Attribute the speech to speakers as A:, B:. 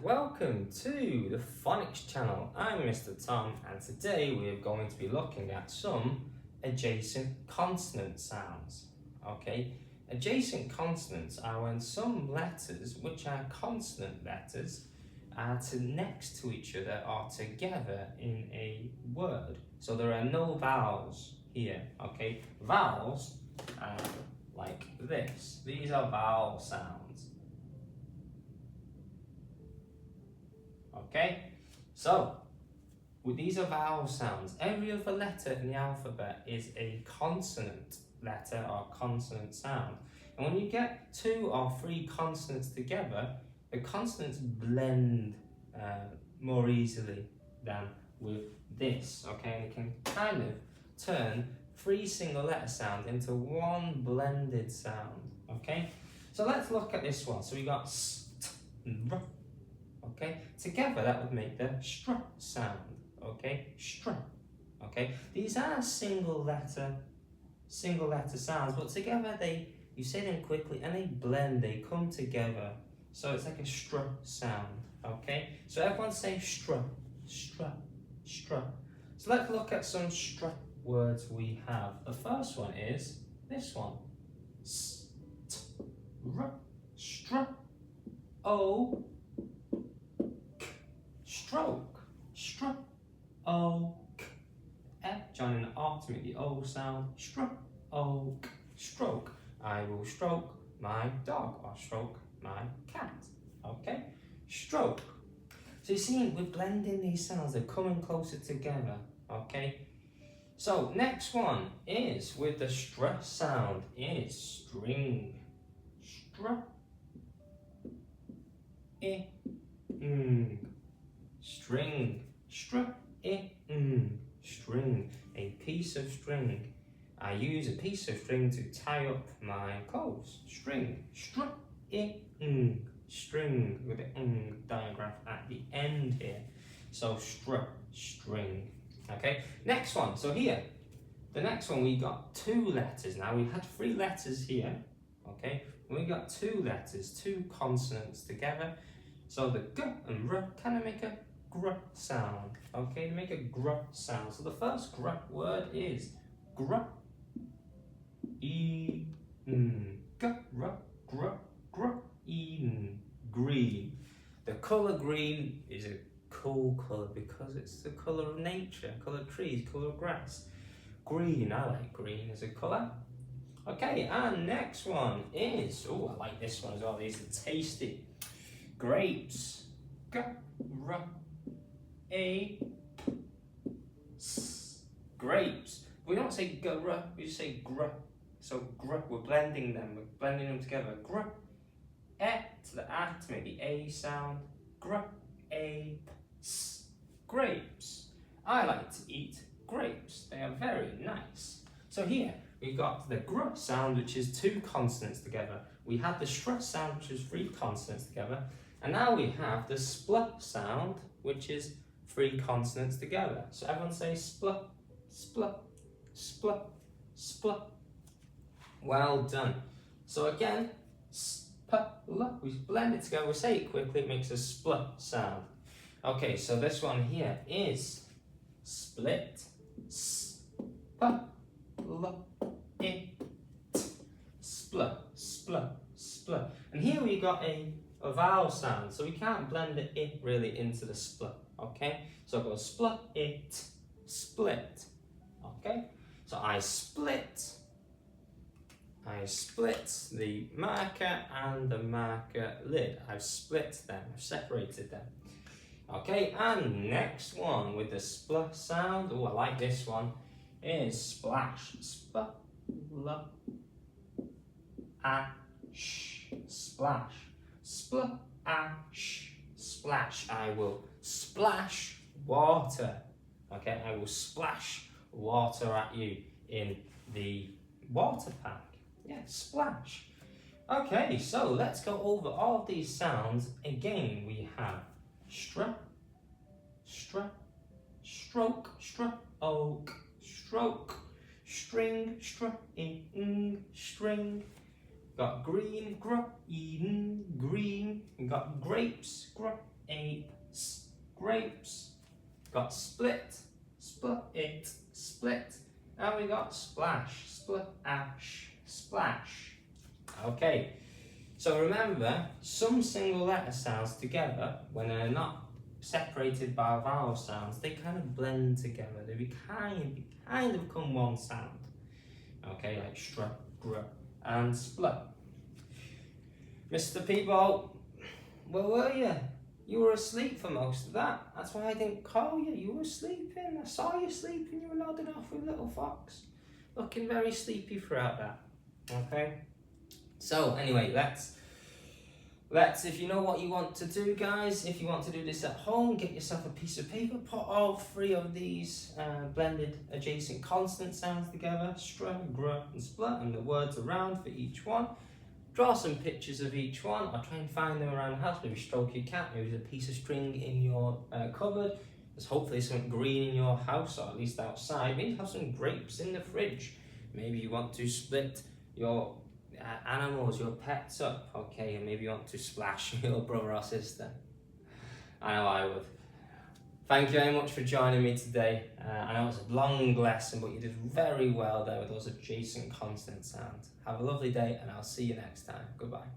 A: welcome to the Phonics Channel. I'm Mr. Tom, and today we are going to be looking at some adjacent consonant sounds. Okay, adjacent consonants are when some letters, which are consonant letters, are next to each other or together in a word. So there are no vowels here. Okay, vowels are like this. These are vowel sounds. Okay, so these are vowel sounds. Every other letter in the alphabet is a consonant letter or consonant sound. And when you get 2 or 3 consonants together, the consonants blend more easily than with this. Okay, and you can kind of turn 3 single letter sounds into one blended sound. Okay, so let's look at this one. So we got s, t, r. Okay, together that would make the str sound. Okay, str. Okay, these are single letter sounds, but together you say them quickly and they blend, they come together. So it's like a str sound. Okay, so everyone say str, str, str. So let's look at some str words we have. The first one is this one. S, t, r, str, o, stroke, stroke, oak, joining the R to make the O sound, stroke, oak, stroke. I will stroke my dog or stroke my cat. Okay, stroke. So you see, we're blending these sounds, they're coming closer together. Okay, so next one is with the str sound is string, str, string, str, string, a piece of string. I use a piece of string to tie up my clothes. String, str, string, with the digraph at the end here. So str, string. Okay, next one. So here, the next one we got 2 letters. Now we had 3 letters here. Okay, we got 2 letters, 2 consonants together. So the g and r kind of make a gr sound. Okay, to make a gr sound. So the first gr word is gr, e, g, r, gr, gr, e, green. The colour green is a cool colour because it's the colour of nature, colour of trees, colour of grass. Green, I like green as a colour. Okay, and next one is, oh, I like this one as well. These are tasty. Grapes. G, r, a, s, grapes. We don't say g, r, we just say gr. So gr, we're blending them together. Gr, e to the a to make the a sound. Gr, a, s, grapes. I like to eat grapes. They are very nice. So here we got the gr sound, which is 2 consonants together. We had the str sound, which is 3 consonants together. And now we have the spl sound, which is 3 consonants together. So everyone say spl, spl, spl, spl. Well done. So again, spl, we blend it together, we say it quickly, it makes a spl sound. Okay, so this one here is split, spl, it, spl, spl, spl. And here we got a vowel sound, so we can't blend the it really into the split. Okay, so it goes split, it, split. Okay, so I split the marker and the marker lid. I've split them, I've separated them. Okay, and next one with the spl sound, oh, I like this one, is splash. Spl, splash. Splash, splash. I will splash water. Okay, I will splash water at you in the water pack. Yeah, splash. Okay, so let's go over all of these sounds again. We have str, str, stroke, str, oak, stroke, string, str, string. Got green, gr, eden, green. We got grapes, gr, apes, grapes. Got split, split it, split. And we got splash, splash, splash. Okay, so remember, some single letter sounds together, when they're not separated by vowel sounds, they kind of blend together. They kind of become one sound. Okay, like str, gr, and split. Mr. Peebo, where were you? You were asleep for most of that. That's why I didn't call you. You were sleeping. I saw you sleeping. You were nodding off with little fox. Looking very sleepy throughout that. Okay? So, anyway, let's, if you know what you want to do, guys, if you want to do this at home, get yourself a piece of paper, put all 3 of these blended adjacent consonant sounds together, str, gr, and split, and the words around for each one. Draw some pictures of each one, or try and find them around the house. Maybe stroke your cat, maybe there's a piece of string in your cupboard. There's hopefully something green in your house, or at least outside. Maybe have some grapes in the fridge. Maybe you want to split your animals, your pets up, okay, and maybe you want to splash your brother or sister. I know I would. Thank you very much for joining me today. I know it's a long lesson, but you did very well there with those adjacent consonant sounds. Have a lovely day, and I'll see you next time. Goodbye.